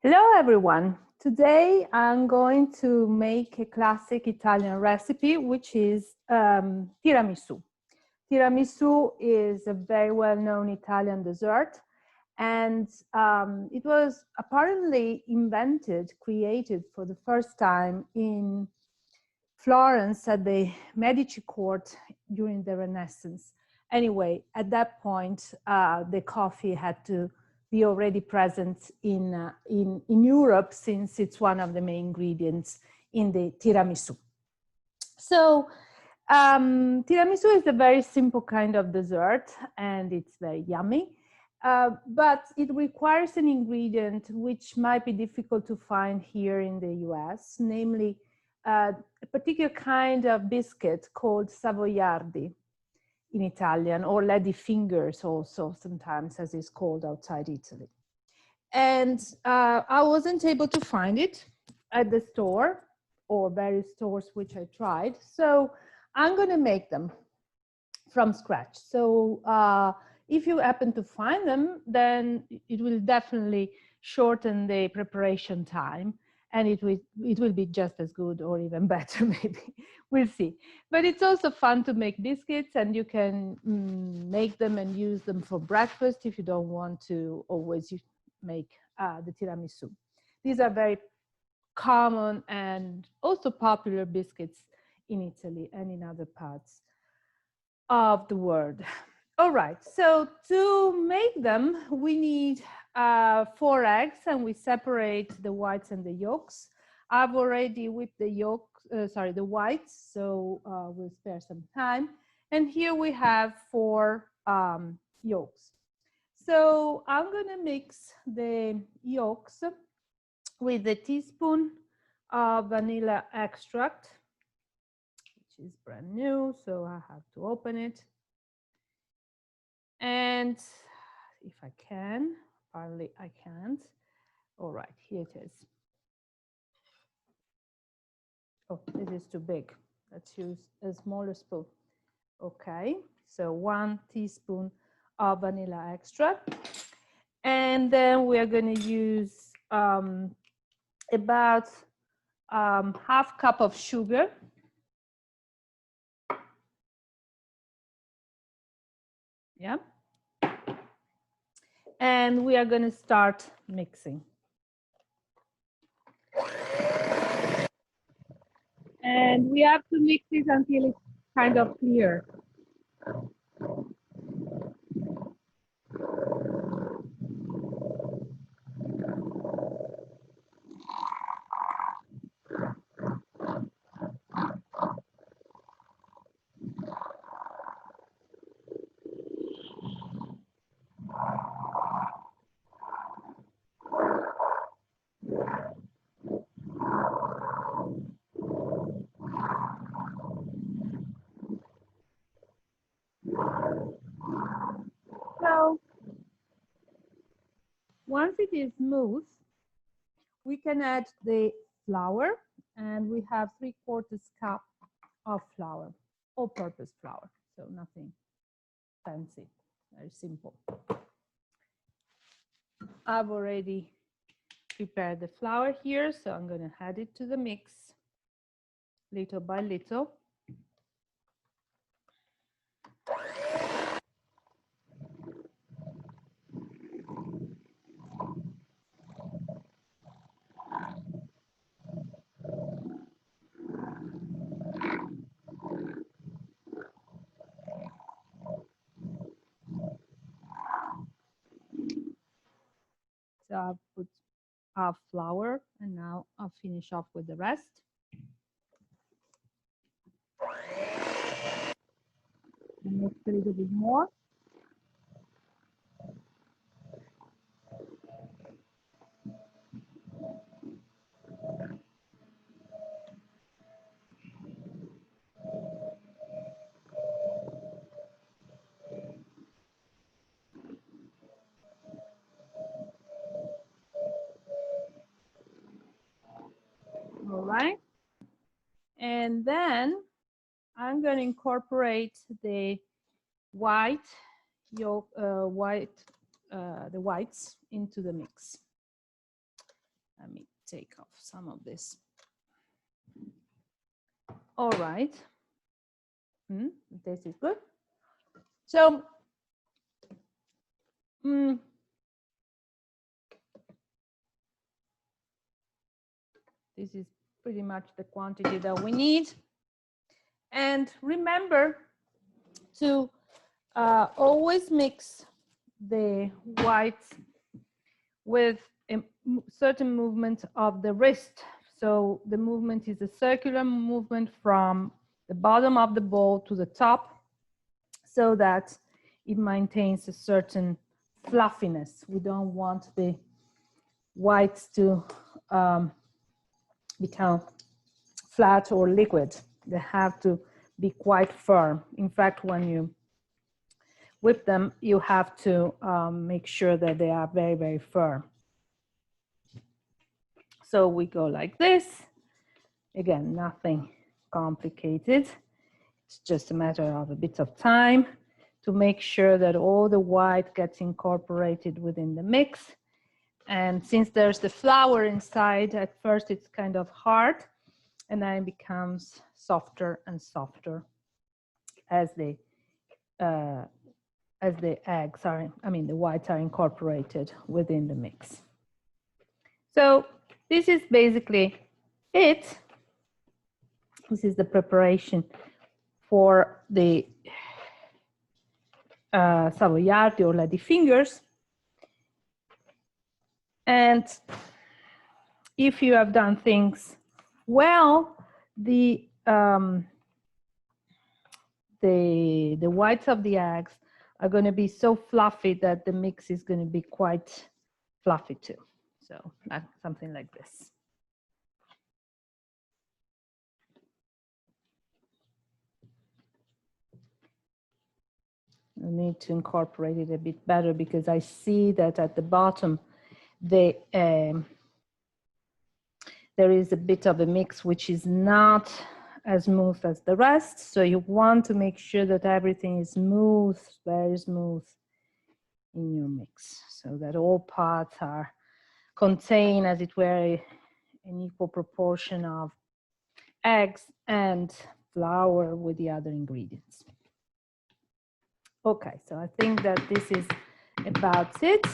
Hello everyone. Today I'm going to make a classic Italian recipe, which is tiramisu. Tiramisu is a very well-known Italian dessert, and it was apparently created for the first time in Florence at the Medici court during the Renaissance. Anyway, at that point, the coffee had to be already present in Europe, since it's one of the main ingredients in the tiramisu. So tiramisu is a very simple kind of dessert, and it's very yummy. But it requires an ingredient which might be difficult to find here in the US, namely a particular kind of biscuit called savoiardi in Italian, or lady fingers also sometimes, as it's called outside Italy. And I wasn't able to find it at the store or various stores which I tried. So I'm going to make them from scratch. So if you happen to find them, then it will definitely shorten the preparation time, and it will be just as good or even better, maybe. We'll see. But it's also fun to make biscuits, and you can make them and use them for breakfast if you don't want to always make the tiramisu. These are very common and also popular biscuits in Italy and in other parts of the world. All right, so to make them, we need 4 eggs, and we separate the whites and the yolks. I've already whipped the whites, so we'll spare some time. And here we have 4 yolks. So I'm gonna mix the yolks with a teaspoon of vanilla extract, which is brand new, so I have to open it. And if I can, apparently I can't. All right, here it is. Oh, this is too big. Let's use a smaller spoon. Okay, so 1 teaspoon of vanilla extract. And then we are going to use about ½ cup of sugar. Yeah. And we are going to start mixing. And we have to mix it until it's kind of clear. So once it is smooth, we can add the flour, and we have 3/4 cup of flour, all-purpose flour, so nothing fancy, very simple. I've already prepared the flour here, so I'm going to add it to the mix little by little. So I've put half flour, and now I'll finish off with the rest. And mix a little bit more. All right. And then I'm going to incorporate the white yolk, the whites into the mix. Let me take off some of this. All right. This is good. So, this is pretty much the quantity that we need. And remember to always mix the whites with a certain movement of the wrist. So the movement is a circular movement from the bottom of the bowl to the top, so that it maintains a certain fluffiness. We don't want the whites to become flat or liquid. They have to be quite firm. In fact, when you whip them, you have to make sure that they are very, very firm. So we go like this. Again, nothing complicated. It's just a matter of a bit of time to make sure that all the white gets incorporated within the mix. And since there's the flour inside, at first it's kind of hard, and then it becomes softer and softer as the eggs are, the whites are incorporated within the mix. So this is basically it. This is the preparation for the savoiardi or ladyfingers. And if you have done things well, the whites of the eggs are going to be so fluffy that the mix is going to be quite fluffy too. So something like this. I need to incorporate it a bit better because I see that at the bottom there is a bit of a mix which is not as smooth as the rest. So you want to make sure that everything is smooth, very smooth in your mix, so that all parts are contain, as it were, an equal proportion of eggs and flour with the other ingredients. Okay, so I think that this is about it.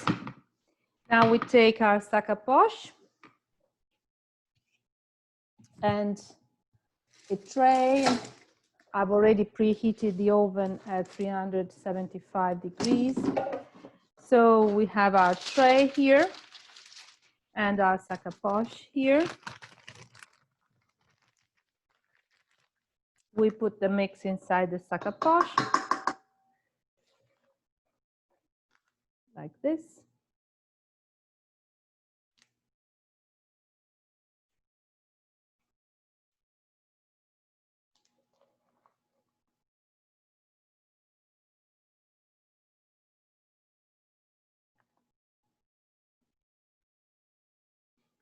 Now we take our sac à poche and a tray. I've already preheated the oven at 375 degrees. So we have our tray here and our sac à poche here. We put the mix inside the sac à poche, like this.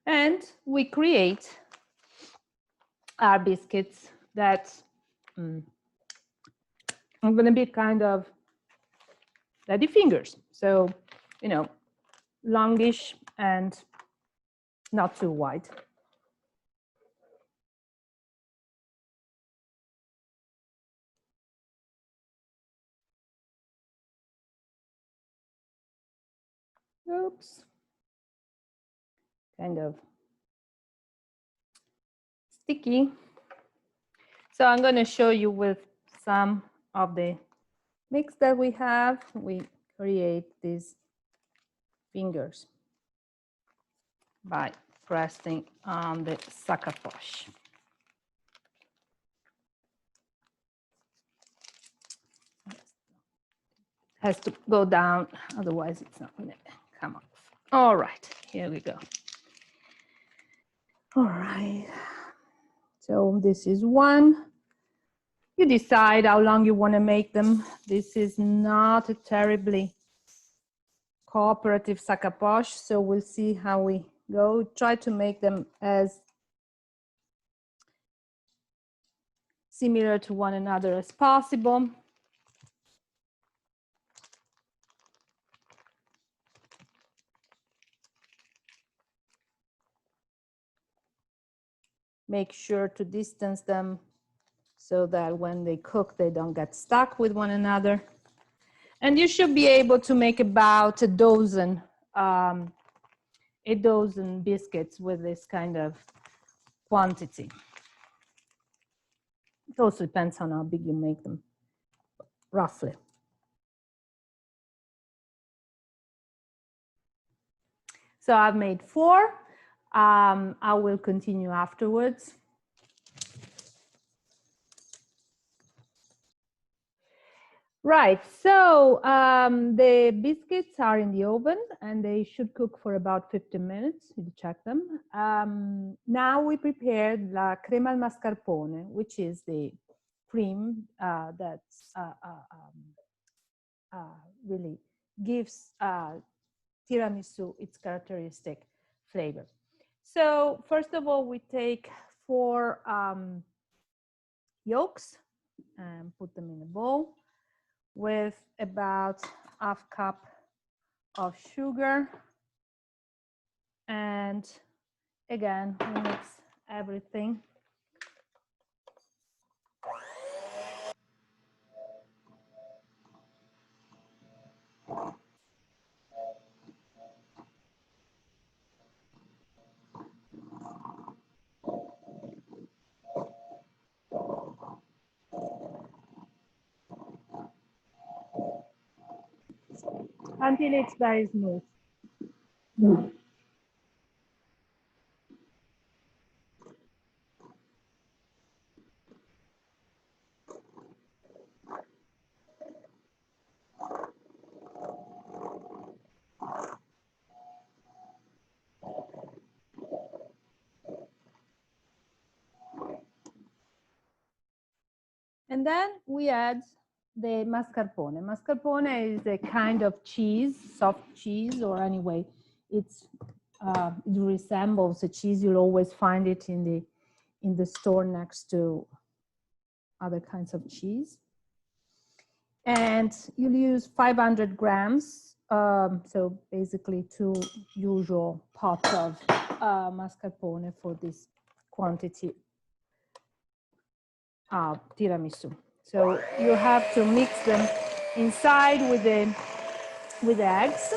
And we create our biscuits that are going to be kind of ladyfingers. So, longish and not too wide. Oops. Kind of sticky. So I'm going to show you with some of the mix that we have. We create these fingers by pressing on the sac à poche. Has to go down, otherwise it's not going to come off. All right, here we go. All right, so this is one. You decide how long you want to make them. This is not a terribly cooperative sac à poche, so we'll see how we go. Try to make them as similar to one another as possible. Make sure to distance them so that when they cook, they don't get stuck with one another. And you should be able to make about a dozen biscuits with this kind of quantity. It also depends on how big you make them, roughly. So I've made 4. I will continue afterwards. Right, so the biscuits are in the oven and they should cook for about 15 minutes. You check them. Now we prepared la crema al mascarpone, which is the cream that really gives tiramisu its characteristic flavor. So first of all, we take 4 yolks and put them in a bowl with about ½ cup of sugar. And again, we mix everything. Until it's very smooth. And then we add the mascarpone. Mascarpone is a kind of cheese, soft cheese, or anyway, it resembles a cheese. You'll always find it in the store next to other kinds of cheese. And you'll use 500 grams, so basically 2 usual pots of mascarpone for this quantity of tiramisu. So you have to mix them inside with the eggs.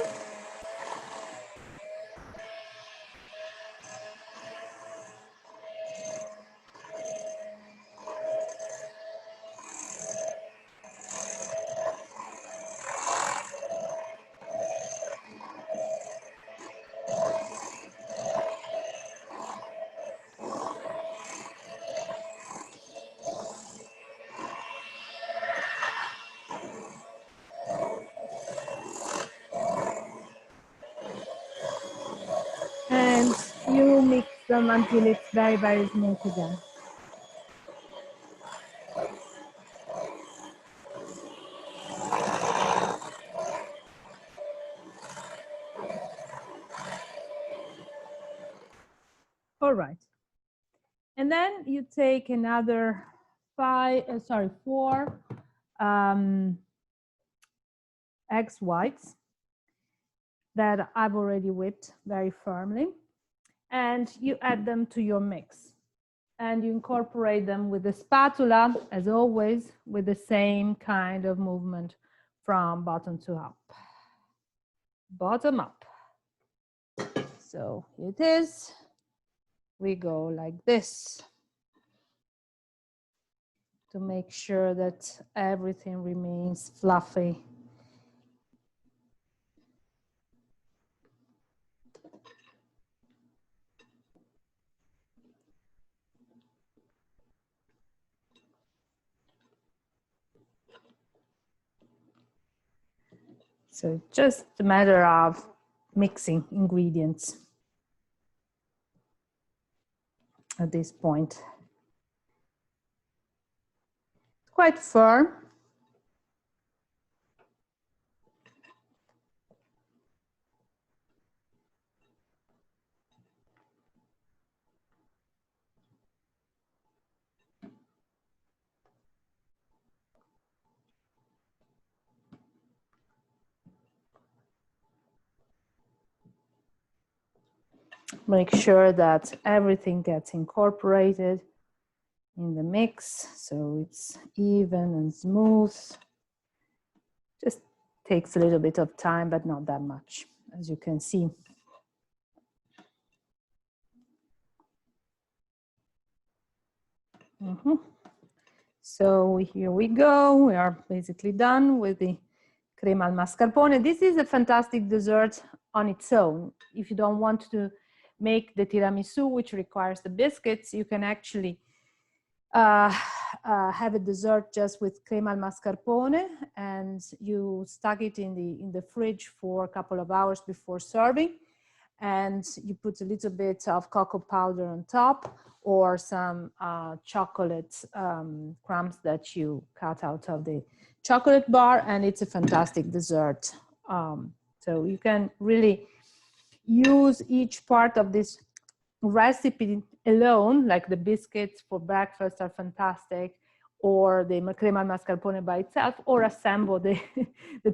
And you mix them until it's very, very smooth again. All right. And then you take another 4 eggs whites that I've already whipped very firmly, and you add them to your mix. And you incorporate them with the spatula, as always, with the same kind of movement from bottom to up. Bottom up. So here it is. We go like this to make sure that everything remains fluffy. So just a matter of mixing ingredients at this point. Quite firm. Make sure that everything gets incorporated in the mix so it's even and smooth. Just takes a little bit of time, but not that much, as you can see. So here we go. We are basically done with the crema al mascarpone. This is a fantastic dessert on its own. If you don't want to make the tiramisu, which requires the biscuits, you can actually have a dessert just with crema al mascarpone, and you stuck it in the fridge for a couple of hours before serving, and you put a little bit of cocoa powder on top, or some chocolate crumbs that you cut out of the chocolate bar, and it's a fantastic dessert. So you can really use each part of this recipe alone, like the biscuits for breakfast are fantastic, or the crema al mascarpone by itself, or assemble the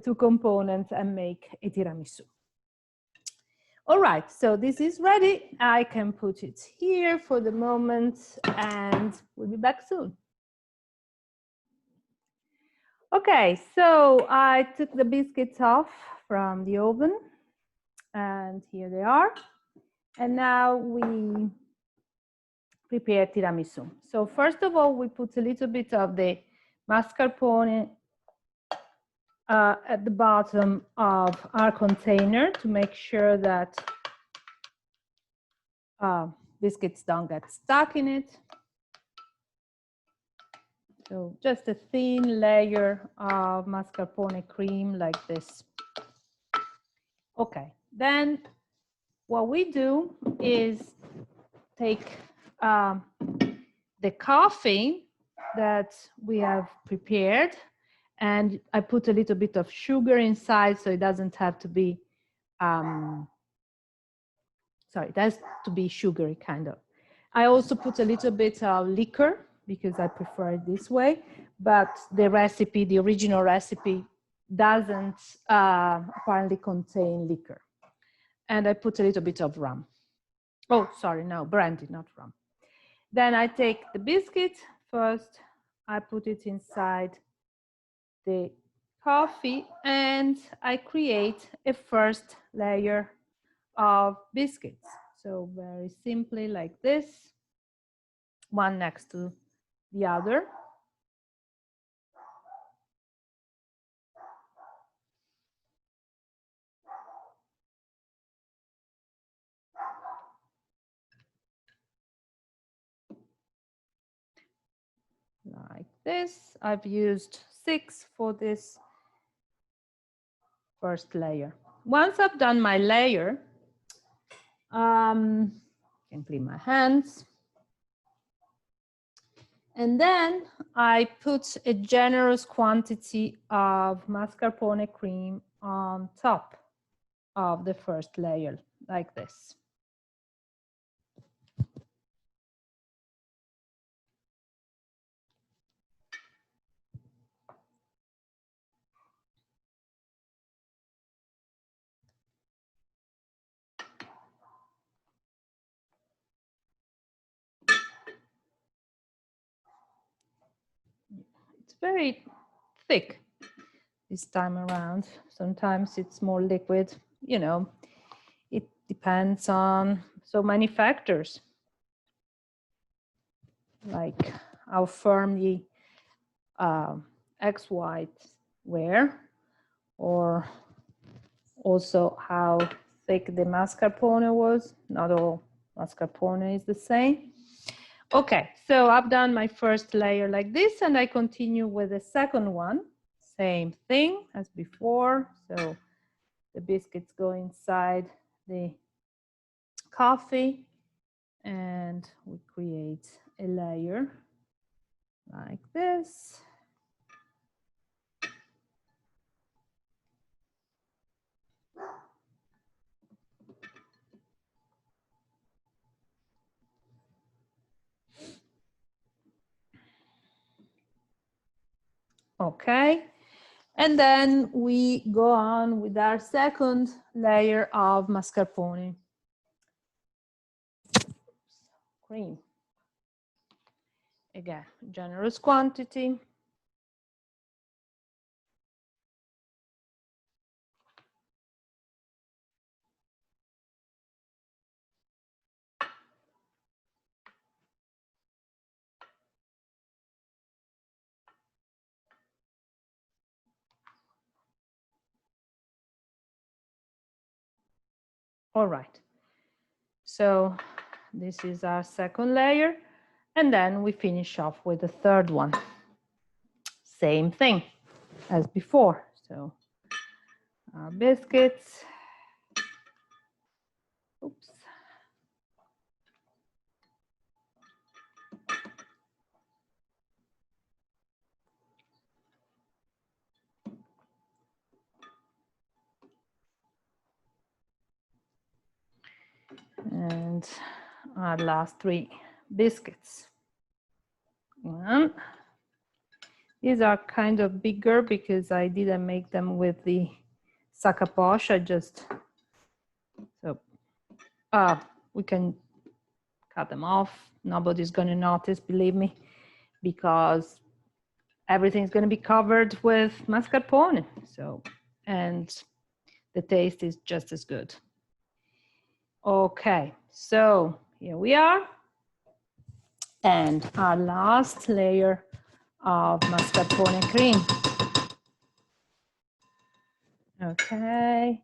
two components and make a tiramisu. All right, so this is ready. I can put it here for the moment, and we'll be back soon. Okay, so I took the biscuits off from the oven, and here they are. And now we prepare tiramisu. So first of all, we put a little bit of the mascarpone at the bottom of our container to make sure that biscuits don't get stuck in it. So just a thin layer of mascarpone cream like this. Okay, then what we do is take the coffee that we have prepared, and I put a little bit of sugar inside, so it doesn't have to be, sorry, it has to be sugary kind of. I also put a little bit of liquor because I prefer it this way, but the recipe, the original recipe, doesn't apparently contain liquor. And I put a little bit of rum. Oh, sorry, no, brandy, not rum. Then I take the biscuit first, I put it inside the coffee, and I create a first layer of biscuits. So very simply like this, one next to the other. Like this. I've used 6 for this first layer. Once I've done my layer, I can clean my hands. And then I put a generous quantity of mascarpone cream on top of the first layer, like this. It's very thick this time around. Sometimes it's more liquid, you know, it depends on so many factors, like how firm the eggs whites were, or also how thick the mascarpone was. Not all mascarpone is the same. Okay, so I've done my first layer like this, and I continue with the second one. Same thing as before. So the biscuits go inside the coffee, and we create a layer like this. Okay, and then we go on with our second layer of mascarpone. cream. Again, generous quantity. All right, so this is our second layer, and then we finish off with the third one. Same thing as before. So our biscuits. Oops. And our last 3 biscuits. One. These are kind of bigger because I didn't make them with the sakaposh. I just, so we can cut them off. Nobody's going to notice, believe me, because everything's going to be covered with mascarpone. So, and the taste is just as good. Okay, so here we are. And our last layer of mascarpone cream. Okay,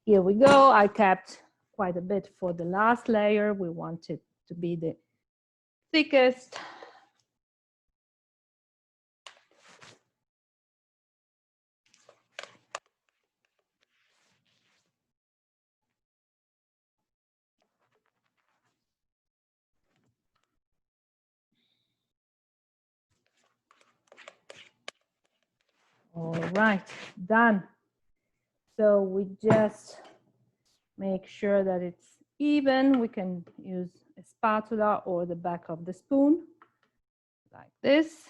here we go. I kept quite a bit for the last layer. We want it to be the thickest. All right, done. So we just make sure that it's even. We can use a spatula or the back of the spoon, like this.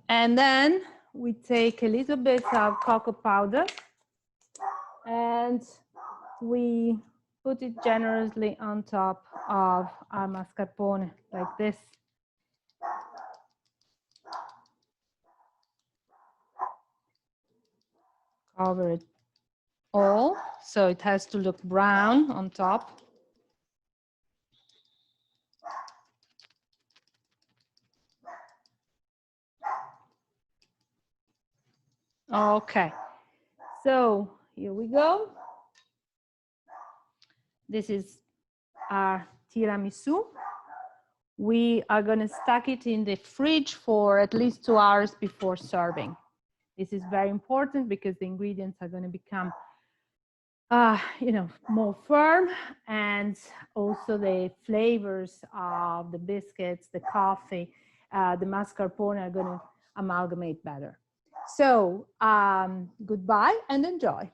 And then we take a little bit of cocoa powder and we put it generously on top of our mascarpone, like this. Cover it all, so it has to look brown on top. Okay, so here we go. This is our tiramisu. We are going to stack it in the fridge for at least 2 hours before serving. This is very important because the ingredients are going to become more firm, and also the flavors of the biscuits, the coffee, the mascarpone are going to amalgamate better. So goodbye and enjoy.